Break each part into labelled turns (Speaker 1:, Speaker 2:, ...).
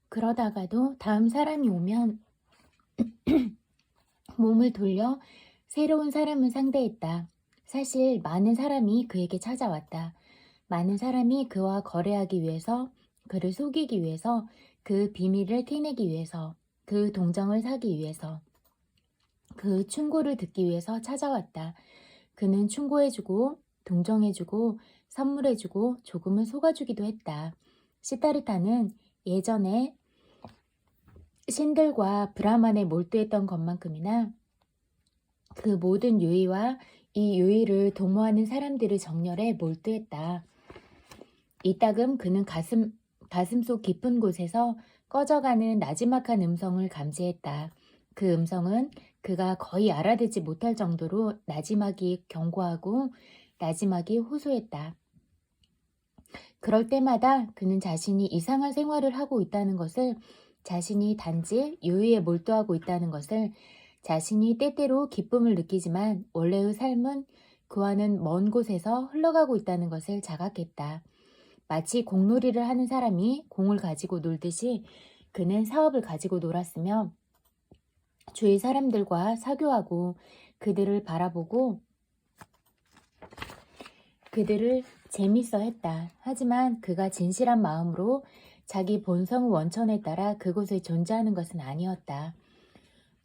Speaker 1: 그러다가도 다음 사람이 오면 몸을 돌려 새로운 사람을 상대했다. 사실 많은 사람이 그에게 찾아왔다. 많은 사람이 그와 거래하기 위해서, 그를 속이기 위해서, 그 비밀을 티내기 위해서, 그 동정을 사기 위해서, 그 충고를 듣기 위해서 찾아왔다. 그는 충고해주고, 동정해주고, 선물해주고, 조금은 속아주기도 했다. 시타르타는 예전에 신들과 브라만에 몰두했던 것만큼이나 그 모든 유의와 이 유의를 도모하는 사람들의 정열에 몰두했다. 이따금 그는 가슴속 깊은 곳에서 꺼져가는 나지막한 음성을 감지했다. 그 음성은 그가 거의 알아듣지 못할 정도로 나지막이 경고하고 나지막이 호소했다. 그럴 때마다 그는 자신이 이상한 생활을 하고 있다는 것을, 자신이 단지 유의에 몰두하고 있다는 것을, 자신이 때때로 기쁨을 느끼지만 원래의 삶은 그와는 먼 곳에서 흘러가고 있다는 것을 자각했다. 마치 공놀이를 하는 사람이 공을 가지고 놀듯이 그는 사업을 가지고 놀았으며 주위 사람들과 사교하고 그들을 바라보고 그들을 재밌어 했다. 하지만 그가 진실한 마음으로 자기 본성 원천에 따라 그곳에 존재하는 것은 아니었다.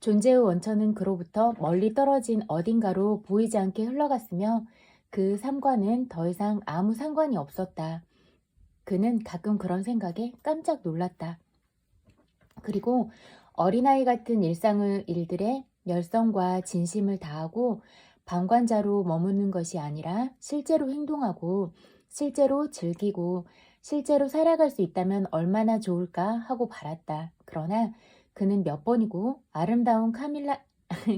Speaker 1: 존재의 원천은 그로부터 멀리 떨어진 어딘가로 보이지 않게 흘러갔으며 그 삶과는 더 이상 아무 상관이 없었다. 그는 가끔 그런 생각에 깜짝 놀랐다. 그리고 어린아이 같은 일들에 열성과 진심을 다하고 방관자로 머무는 것이 아니라 실제로 행동하고 실제로 즐기고 실제로 살아갈 수 있다면 얼마나 좋을까 하고 바랐다. 그러나 그는 몇 번이고 아름다운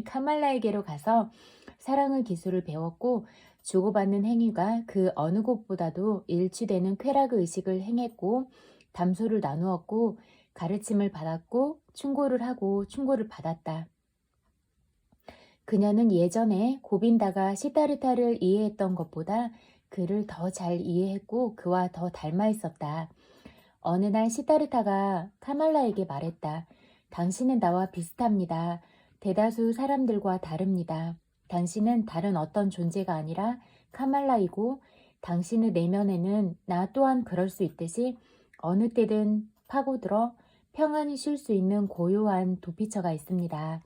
Speaker 1: 카말라에게로 가서 사랑의 기술을 배웠고 주고받는 행위가 그 어느 곳보다도 일치되는 쾌락의 의식을 행했고 담소를 나누었고 가르침을 받았고 충고를 하고 충고를 받았다. 그녀는 예전에 고빈다가 시타르타를 이해했던 것보다 그를 더 잘 이해했고 그와 더 닮아 있었다. 어느 날 시타르타가 카말라에게 말했다. 당신은 나와 비슷합니다. 대다수 사람들과 다릅니다. 당신은 다른 어떤 존재가 아니라 카말라이고 당신의 내면에는 나 또한 그럴 수 있듯이 어느 때든 파고들어 평안히 쉴 수 있는 고요한 도피처가 있습니다.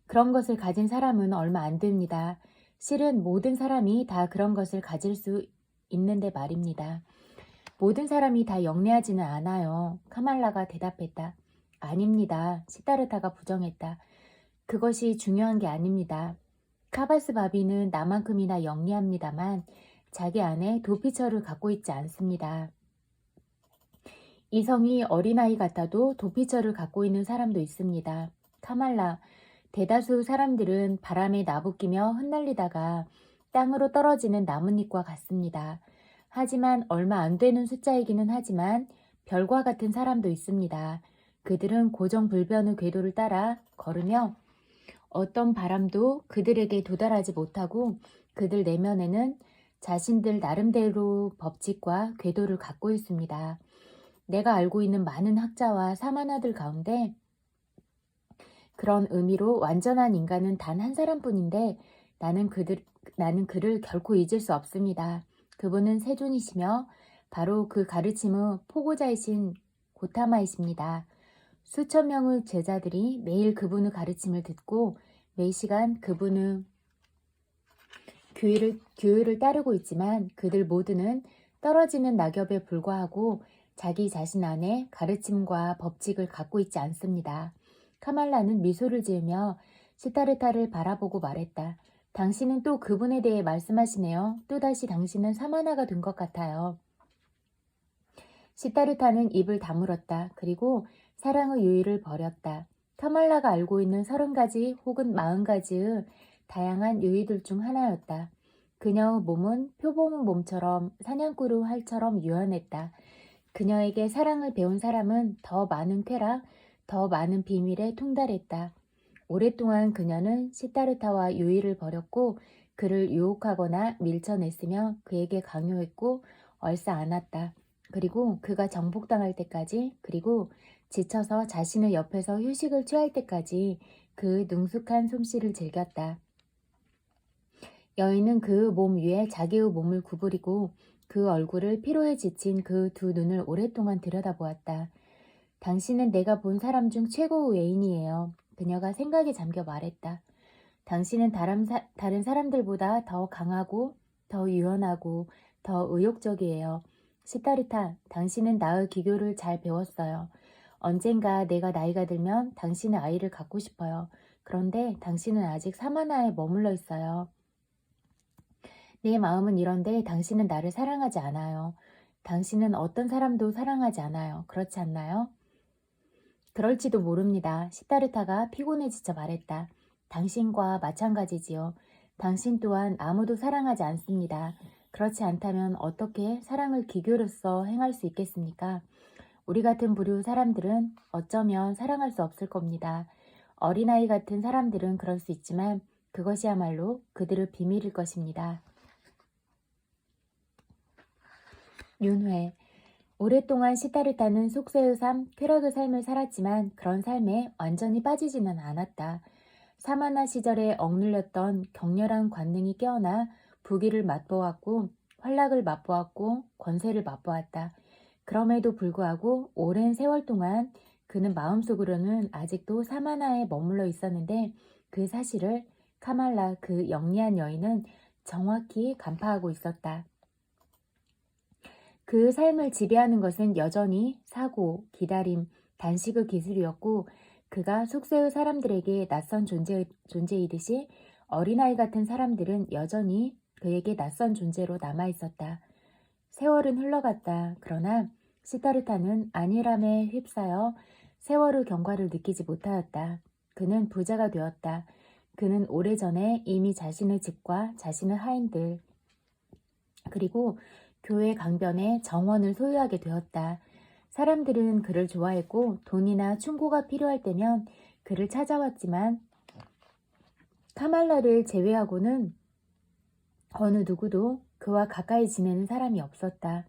Speaker 1: 그런 것을 가진 사람은 얼마 안 됩니다. 실은 모든 사람이 다 그런 것을 가질 수 있는데 말입니다. 모든 사람이 다 영리하지는 않아요. 카말라가 대답했다. 아닙니다. 시타르타가 부정했다. 그것이 중요한 게 아닙니다. 카바스 바비는 나만큼이나 영리합니다만 자기 안에 도피처를 갖고 있지 않습니다. 이성이 어린아이 같아도 도피처를 갖고 있는 사람도 있습니다. 카말라, 대다수 사람들은 바람에 나부끼며 흩날리다가 땅으로 떨어지는 나뭇잎과 같습니다. 하지만 얼마 안 되는 숫자이기는 하지만 별과 같은 사람도 있습니다. 그들은 고정불변의 궤도를 따라 걸으며 어떤 바람도 그들에게 도달하지 못하고 그들 내면에는 자신들 나름대로 법칙과 궤도를 갖고 있습니다. 내가 알고 있는 많은 학자와 사만아들 가운데 그런 의미로 완전한 인간은 단 한 사람뿐인데 나는 그를 결코 잊을 수 없습니다. 그분은 세존이시며 바로 그 가르침의 포고자이신 고타마이십니다. 수천 명의 제자들이 매일 그분의 가르침을 듣고 매시간 그분의 교율을 따르고 있지만 그들 모두는 떨어지는 낙엽에 불과하고 자기 자신 안에 가르침과 법칙을 갖고 있지 않습니다. 카말라는 미소를 지으며 시타르타를 바라보고 말했다. 당신은 또 그분에 대해 말씀하시네요. 또다시 당신은 사마나가 된 것 같아요. 시타르타는 입을 다물었다. 그리고 사랑의 유의를 버렸다. 카말라가 알고 있는 30가지 혹은 40가지의 다양한 유의들 중 하나였다. 그녀의 몸은 표범의 몸처럼 사냥꾼의 활처럼 유연했다. 그녀에게 사랑을 배운 사람은 더 많은 쾌락, 더 많은 비밀에 통달했다. 오랫동안 그녀는 시타르타와 유의를 버렸고 그를 유혹하거나 밀쳐냈으며 그에게 강요했고 얼싸 안았다. 그리고 그가 정복당할 때까지, 그리고 지쳐서 자신의 옆에서 휴식을 취할 때까지 그 능숙한 솜씨를 즐겼다. 여인은 그 몸 위에 자기의 몸을 구부리고 그 얼굴을 피로에 지친 그 두 눈을 오랫동안 들여다보았다. 당신은 내가 본 사람 중 최고의 외인이에요. 그녀가 생각에 잠겨 말했다. 당신은 다른 사람들보다 더 강하고 더 유연하고 더 의욕적이에요. 시타르타, 당신은 나의 기교를 잘 배웠어요. 언젠가 내가 나이가 들면 당신의 아이를 갖고 싶어요. 그런데 당신은 아직 사마나에 머물러 있어요. 내 마음은 이런데 당신은 나를 사랑하지 않아요. 당신은 어떤 사람도 사랑하지 않아요. 그렇지 않나요? 그럴지도 모릅니다. 시타르타가 피곤해 지쳐 말했다. 당신과 마찬가지지요. 당신 또한 아무도 사랑하지 않습니다. 그렇지 않다면 어떻게 사랑을 기교로서 행할 수 있겠습니까? 우리 같은 부류 사람들은 어쩌면 사랑할 수 없을 겁니다. 어린아이 같은 사람들은 그럴 수 있지만 그것이야말로 그들의 비밀일 것입니다. 윤회. 오랫동안 시타르타는 속세의 삶, 쾌락의 삶을 살았지만 그런 삶에 완전히 빠지지는 않았다. 사마나 시절에 억눌렸던 격렬한 관능이 깨어나 부귀를 맛보았고 활락을 맛보았고 권세를 맛보았다. 그럼에도 불구하고 오랜 세월 동안 그는 마음속으로는 아직도 사마나에 머물러 있었는데 그 사실을 카말라 그 영리한 여인은 정확히 간파하고 있었다. 그 삶을 지배하는 것은 여전히 사고, 기다림, 단식의 기술이었고 그가 속세의 사람들에게 낯선 존재이듯이 어린아이 같은 사람들은 여전히 그에게 낯선 존재로 남아있었다. 세월은 흘러갔다. 그러나 시타르타는 안일함에 휩싸여 세월의 경과를 느끼지 못하였다. 그는 부자가 되었다. 그는 오래전에 이미 자신의 집과 자신의 하인들 그리고 교회 강변에 정원을 소유하게 되었다. 사람들은 그를 좋아했고 돈이나 충고가 필요할 때면 그를 찾아왔지만 카말라를 제외하고는 어느 누구도 그와 가까이 지내는 사람이 없었다.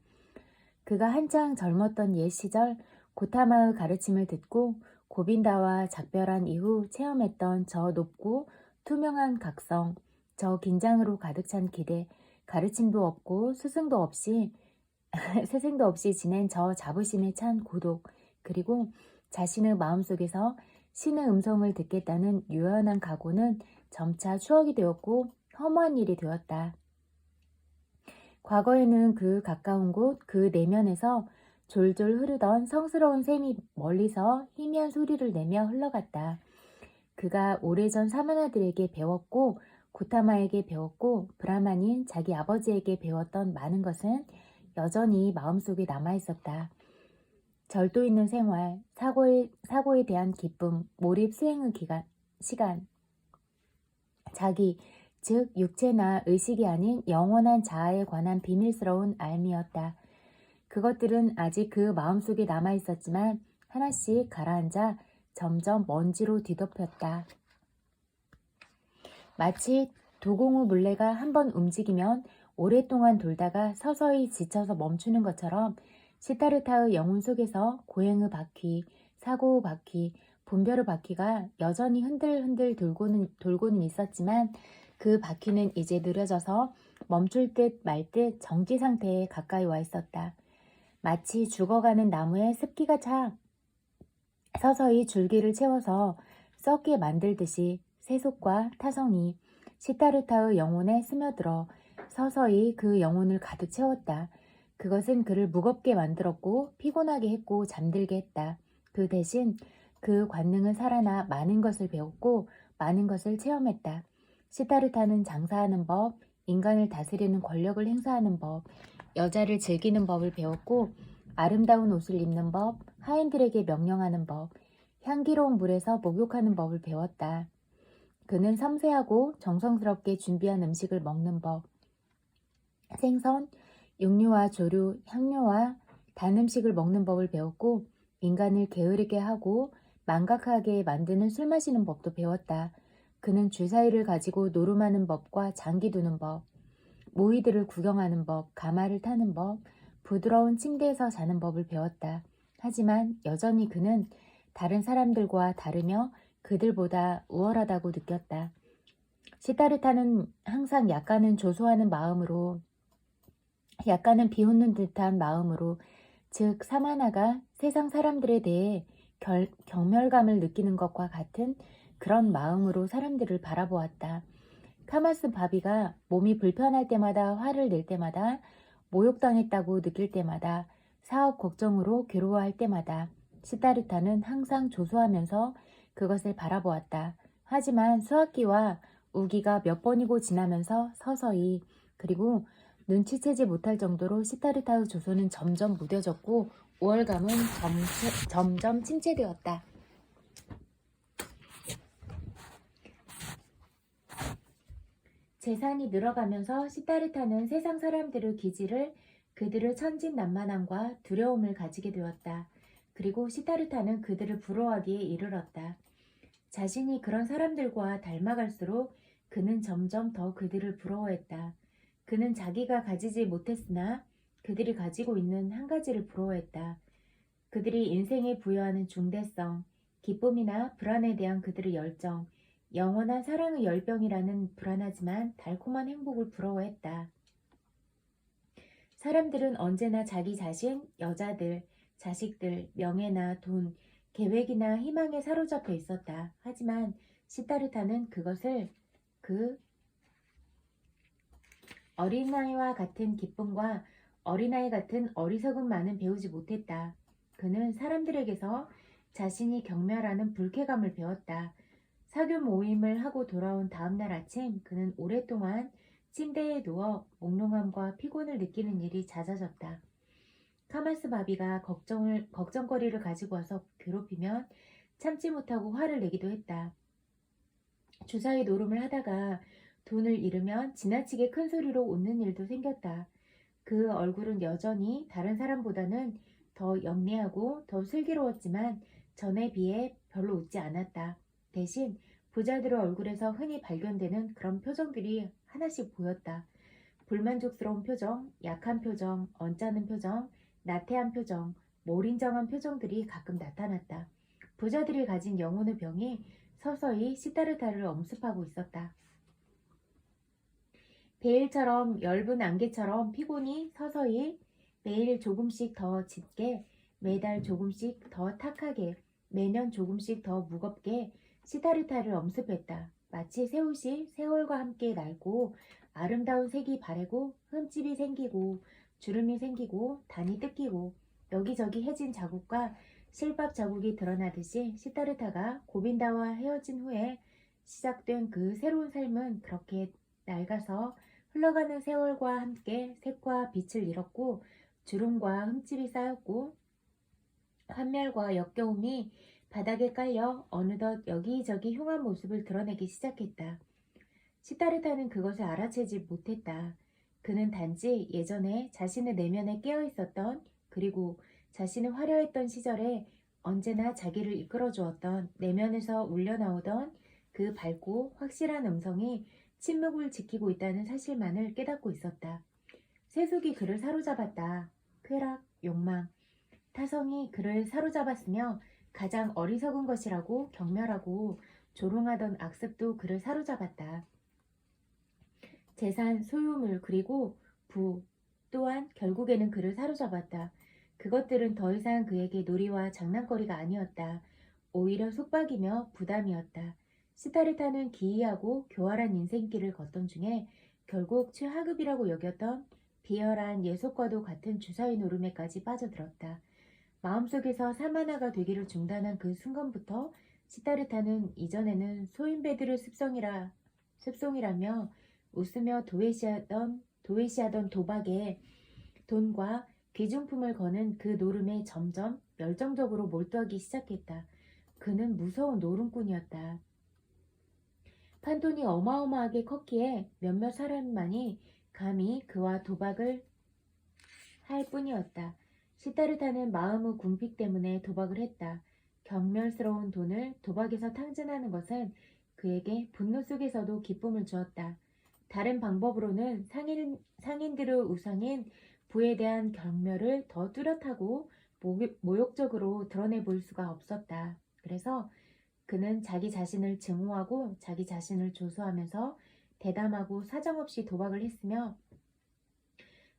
Speaker 1: 그가 한창 젊었던 옛 시절 고타마의 가르침을 듣고 고빈다와 작별한 이후 체험했던 저 높고 투명한 각성, 저 긴장으로 가득 찬 기대, 가르침도 없고 스승도 없이 지낸 저 자부심에 찬 고독, 그리고 자신의 마음속에서 신의 음성을 듣겠다는 유연한 각오는 점차 추억이 되었고 허무한 일이 되었다. 과거에는 그 가까운 곳, 그 내면에서 졸졸 흐르던 성스러운 샘이 멀리서 희미한 소리를 내며 흘러갔다. 그가 오래전 사마나들에게 배웠고 고타마에게 배웠고 브라만인 자기 아버지에게 배웠던 많은 것은 여전히 마음속에 남아있었다. 절도 있는 생활, 사고에 대한 기쁨, 몰입 수행의 시간, 자기, 즉 육체나 의식이 아닌 영원한 자아에 관한 비밀스러운 알미였다. 그것들은 아직 그 마음속에 남아있었지만 하나씩 가라앉아 점점 먼지로 뒤덮였다. 마치 도공의 물레가 한번 움직이면 오랫동안 돌다가 서서히 지쳐서 멈추는 것처럼 시타르타의 영혼 속에서 고행의 바퀴, 사고의 바퀴, 분별의 바퀴가 여전히 흔들흔들 돌고는 있었지만 그 바퀴는 이제 느려져서 멈출 듯 말 듯 정지 상태에 가까이 와 있었다. 마치 죽어가는 나무에 습기가 차 서서히 줄기를 채워서 썩게 만들듯이 세속과 타성이 시타르타의 영혼에 스며들어 서서히 그 영혼을 가득 채웠다. 그것은 그를 무겁게 만들었고 피곤하게 했고 잠들게 했다. 그 대신 그 관능은 살아나 많은 것을 배웠고 많은 것을 체험했다. 시타르타는 장사하는 법, 인간을 다스리는 권력을 행사하는 법, 여자를 즐기는 법을 배웠고 아름다운 옷을 입는 법, 하인들에게 명령하는 법, 향기로운 물에서 목욕하는 법을 배웠다. 그는 섬세하고 정성스럽게 준비한 음식을 먹는 법, 생선, 육류와 조류, 향료와 단 음식을 먹는 법을 배웠고 인간을 게으르게 하고 망각하게 만드는 술 마시는 법도 배웠다. 그는 주사위를 가지고 노름하는 법과 장기 두는 법, 모이들을 구경하는 법, 가마를 타는 법, 부드러운 침대에서 자는 법을 배웠다. 하지만 여전히 그는 다른 사람들과 다르며 그들보다 우월하다고 느꼈다. 시타르타는 항상 약간은 조소하는 마음으로, 약간은 비웃는 듯한 마음으로, 즉 사마나가 세상 사람들에 대해 경멸감을 느끼는 것과 같은 그런 마음으로 사람들을 바라보았다. 카마스 바비가 몸이 불편할 때마다, 화를 낼 때마다, 모욕당했다고 느낄 때마다, 사업 걱정으로 괴로워할 때마다 시타르타는 항상 조소하면서 그것을 바라보았다. 하지만 수학기와 우기가 몇 번이고 지나면서 서서히, 그리고 눈치채지 못할 정도로 시타르타의 조소는 점점 무뎌졌고 우월감은 점점 침체되었다. 재산이 늘어가면서 시타르타는 세상 사람들의 기질을, 그들의 천진난만함과 두려움을 가지게 되었다. 그리고 시타르타는 그들을 부러워하기에 이르렀다. 자신이 그런 사람들과 닮아갈수록 그는 점점 더 그들을 부러워했다. 그는 자기가 가지지 못했으나 그들이 가지고 있는 한 가지를 부러워했다. 그들이 인생에 부여하는 중대성, 기쁨이나 불안에 대한 그들의 열정, 영원한 사랑의 열병이라는 불안하지만 달콤한 행복을 부러워했다. 사람들은 언제나 자기 자신, 여자들, 자식들, 명예나 돈, 계획이나 희망에 사로잡혀 있었다. 하지만 시타르타는 그것을 그 어린아이와 같은 기쁨과 어린아이 같은 어리석음만은 배우지 못했다. 그는 사람들에게서 자신이 경멸하는 불쾌감을 배웠다. 사교 모임을 하고 돌아온 다음날 아침 그는 오랫동안 침대에 누워 몽롱함과 피곤을 느끼는 일이 잦아졌다. 카마스 바비가 걱정거리를 가지고 와서 괴롭히면 참지 못하고 화를 내기도 했다. 주사위 노름을 하다가 돈을 잃으면 지나치게 큰 소리로 웃는 일도 생겼다. 그 얼굴은 여전히 다른 사람보다는 더 영리하고 더 슬기로웠지만 전에 비해 별로 웃지 않았다. 대신 부자들의 얼굴에서 흔히 발견되는 그런 표정들이 하나씩 보였다. 불만족스러운 표정, 약한 표정, 언짢은 표정, 나태한 표정, 몰인정한 표정들이 가끔 나타났다. 부자들이 가진 영혼의 병이 서서히 시타르타를 엄습하고 있었다. 베일처럼 엷은 안개처럼 피곤이 서서히 매일 조금씩 더 짙게, 매달 조금씩 더 탁하게, 매년 조금씩 더 무겁게 시타르타를 엄습했다. 마치 새옷이 세월과 함께 낡고 아름다운 색이 바래고 흠집이 생기고 주름이 생기고 단이 뜯기고 여기저기 해진 자국과 실밥 자국이 드러나듯이 시타르타가 고빈다와 헤어진 후에 시작된 그 새로운 삶은 그렇게 낡아서 흘러가는 세월과 함께 색과 빛을 잃었고 주름과 흠집이 쌓였고 환멸과 역겨움이 바닥에 깔려 어느덧 여기저기 흉한 모습을 드러내기 시작했다. 시타르타는 그것을 알아채지 못했다. 그는 단지 예전에 자신의 내면에 깨어있었던, 그리고 자신의 화려했던 시절에 언제나 자기를 이끌어주었던, 내면에서 울려나오던 그 밝고 확실한 음성이 침묵을 지키고 있다는 사실만을 깨닫고 있었다. 세속이 그를 사로잡았다. 쾌락, 욕망, 타성이 그를 사로잡았으며 가장 어리석은 것이라고 경멸하고 조롱하던 악습도 그를 사로잡았다. 재산, 소유물, 그리고 부 또한 결국에는 그를 사로잡았다. 그것들은 더 이상 그에게 놀이와 장난거리가 아니었다. 오히려 속박이며 부담이었다. 시타르타는 기이하고 교활한 인생길을 걷던 중에 결국 최하급이라고 여겼던 비열한 예속과도 같은 주사위 노름에까지 빠져들었다. 마음속에서 사마나가 되기를 중단한 그 순간부터 시타르타는 이전에는 소인배들의 습송이라며 웃으며 도외시하던 도박에 돈과 귀중품을 거는 그 노름에 점점 열정적으로 몰두하기 시작했다. 그는 무서운 노름꾼이었다. 판돈이 어마어마하게 컸기에 몇몇 사람만이 감히 그와 도박을 할 뿐이었다. 시타르타는 마음의 궁핍 때문에 도박을 했다. 경멸스러운 돈을 도박에서 탕진하는 것은 그에게 분노 속에서도 기쁨을 주었다. 다른 방법으로는 상인들의 우상인 부에 대한 경멸을 더 뚜렷하고 모욕적으로 드러내 볼 수가 없었다. 그래서 그는 자기 자신을 증오하고 자기 자신을 조소하면서 대담하고 사정없이 도박을 했으며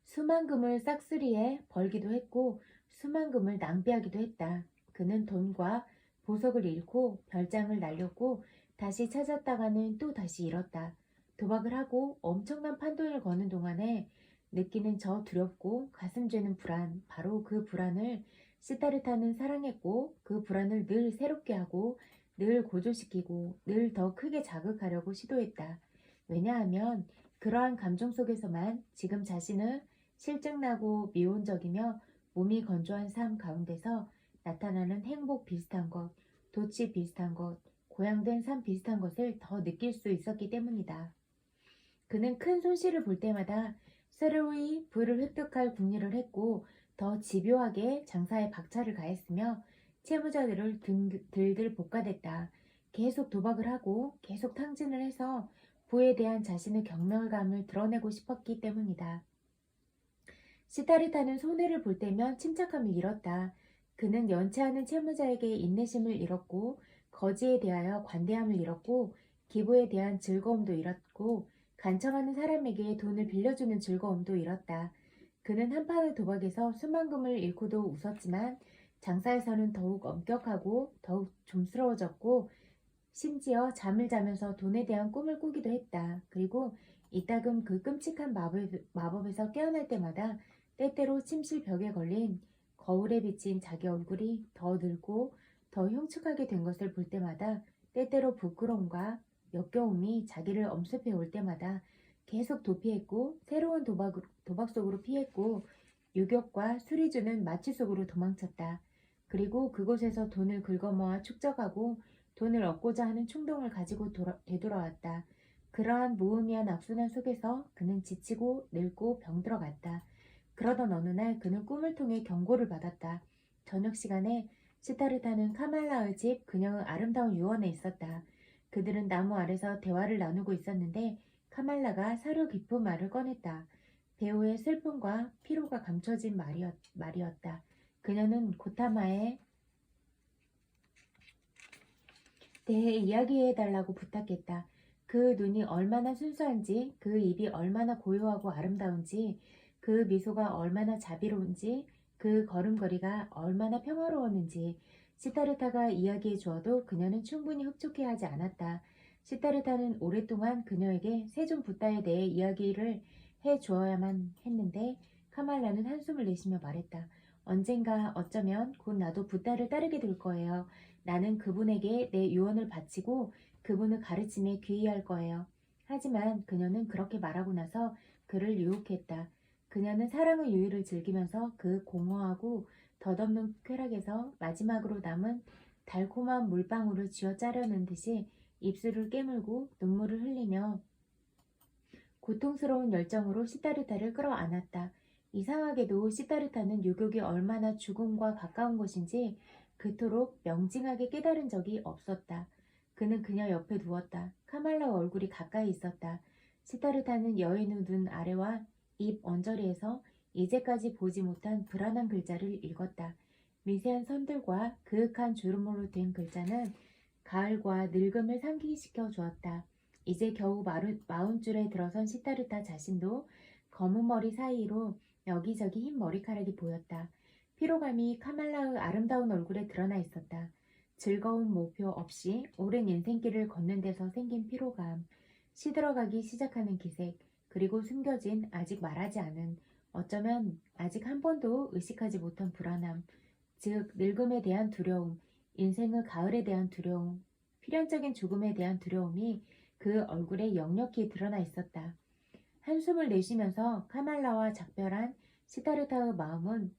Speaker 1: 수만 금을 싹쓸이에 벌기도 했고 수만 금을 낭비하기도 했다. 그는 돈과 보석을 잃고 별장을 날렸고 다시 찾았다가는 또 다시 잃었다. 도박을 하고 엄청난 판돈을 거는 동안에 느끼는 저 두렵고 가슴 죄는 불안, 바로 그 불안을 시타르타는 사랑했고 그 불안을 늘 새롭게 하고 늘 고조시키고 늘 더 크게 자극하려고 시도했다. 왜냐하면 그러한 감정 속에서만 지금 자신은 실증나고 미온적이며 몸이 건조한 삶 가운데서 나타나는 행복 비슷한 것, 도치 비슷한 것, 고양된 삶 비슷한 것을 더 느낄 수 있었기 때문이다. 그는 큰 손실을 볼 때마다 새로이 부를 획득할 궁리를 했고 더 집요하게 장사에 박차를 가했으며 채무자들을 들들 볶아댔다. 계속 도박을 하고 계속 탕진을 해서 부에 대한 자신의 경멸감을 드러내고 싶었기 때문이다. 시타르타는 손해를 볼 때면 침착함을 잃었다. 그는 연체 하는 채무자에게 인내심을 잃었고 거지에 대하여 관대함을 잃었고 기부에 대한 즐거움도 잃었고 간청하는 사람에게 돈을 빌려주는 즐거움도 잃었다. 그는 한판의 도박에서 수만금을 잃고도 웃었지만 장사에서는 더욱 엄격하고 더욱 좀스러워졌고 심지어 잠을 자면서 돈에 대한 꿈을 꾸기도 했다. 그리고 이따금 그 끔찍한 마법에서 깨어날 때마다 때때로 침실 벽에 걸린 거울에 비친 자기 얼굴이 더 늙고 더 흉측하게 된 것을 볼 때마다 때때로 부끄러움과 역겨움이 자기를 엄습해 올 때마다 계속 도피했고 새로운 도박 속으로 피했고 유격과 술이 주는 마취 속으로 도망쳤다. 그리고 그곳에서 돈을 긁어모아 축적하고 돈을 얻고자 하는 충동을 가지고 되돌아왔다. 그러한 무의미한 악순환 속에서 그는 지치고 늙고 병들어갔다. 그러던 어느 날 그는 꿈을 통해 경고를 받았다. 저녁 시간에 시타르타는 카말라의 집 그녀의 아름다운 유언에 있었다. 그들은 나무 아래서 대화를 나누고 있었는데 카말라가 사려 깊은 말을 꺼냈다. 배우의 슬픔과 피로가 감춰진 말이었다. 그녀는 고타마에 대해 이야기해달라고 부탁했다. 그 눈이 얼마나 순수한지, 그 입이 얼마나 고요하고 아름다운지, 그 미소가 얼마나 자비로운지, 그 걸음걸이가 얼마나 평화로웠는지 시타르타가 이야기해 주어도 그녀는 충분히 흡족해하지 않았다. 시타르타는 오랫동안 그녀에게 세존 붓다에 대해 이야기를 해 주어야만 했는데 카말라는 한숨을 내쉬며 말했다. 언젠가 어쩌면 곧 나도 붓다를 따르게 될 거예요. 나는 그분에게 내 유언을 바치고 그분을 가르침에 귀의할 거예요. 하지만 그녀는 그렇게 말하고 나서 그를 유혹했다. 그녀는 사랑의 유의를 즐기면서 그 공허하고 덧없는 쾌락에서 마지막으로 남은 달콤한 물방울을 쥐어짜려는 듯이 입술을 깨물고 눈물을 흘리며 고통스러운 열정으로 시타르타를 끌어안았다. 이상하게도 시타르타는 유격이 얼마나 죽음과 가까운 것인지 그토록 명징하게 깨달은 적이 없었다. 그는 그녀 옆에 누웠다. 카말라 얼굴이 가까이 있었다. 시타르타는 여인의 눈 아래와 입 언저리에서 이제까지 보지 못한 불안한 글자를 읽었다. 미세한 선들과 그윽한 주름으로 된 글자는 가을과 늙음을 상기시켜 주었다. 이제 겨우 마흔줄에 들어선 시타르타 자신도 검은 머리 사이로 여기저기 흰 머리카락이 보였다. 피로감이 카말라의 아름다운 얼굴에 드러나 있었다. 즐거운 목표 없이 오랜 인생길을 걷는 데서 생긴 피로감, 시들어가기 시작하는 기색, 그리고 숨겨진 아직 말하지 않은 어쩌면 아직 한 번도 의식하지 못한 불안함, 즉 늙음에 대한 두려움, 인생의 가을에 대한 두려움, 필연적인 죽음에 대한 두려움이 그 얼굴에 역력히 드러나 있었다. 한숨을 내쉬면서 카말라와 작별한 시타르타의 마음은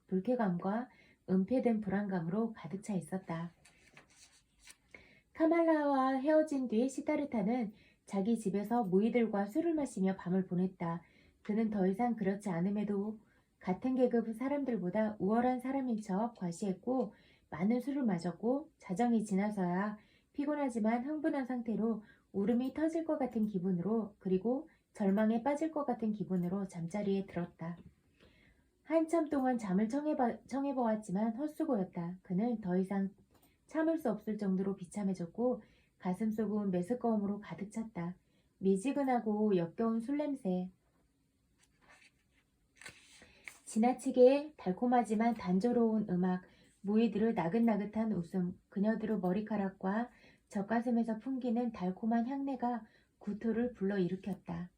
Speaker 1: 불쾌감과 은폐된 불안감으로 가득 차 있었다. 카말라와 헤어진 뒤 시타르타는 자기 집에서 무이들과 술을 마시며 밤을 보냈다. 그는 더 이상 그렇지 않음에도 같은 계급 사람들보다 우월한 사람인 척 과시했고 많은 술을 마셨고 자정이 지나서야 피곤하지만 흥분한 상태로 울음이 터질 것 같은 기분으로 그리고 절망에 빠질 것 같은 기분으로 잠자리에 들었다. 한참 동안 잠을 청해보았지만 헛수고였다. 그는 더 이상 참을 수 없을 정도로 비참해졌고 가슴속은 메스꺼움으로 가득 찼다. 미지근하고 역겨운 술 냄새, 지나치게 달콤하지만 단조로운 음악, 무의들의 나긋나긋한 웃음, 그녀들의 머리카락과 젖가슴에서 풍기는 달콤한 향내가 구토를 불러일으켰다.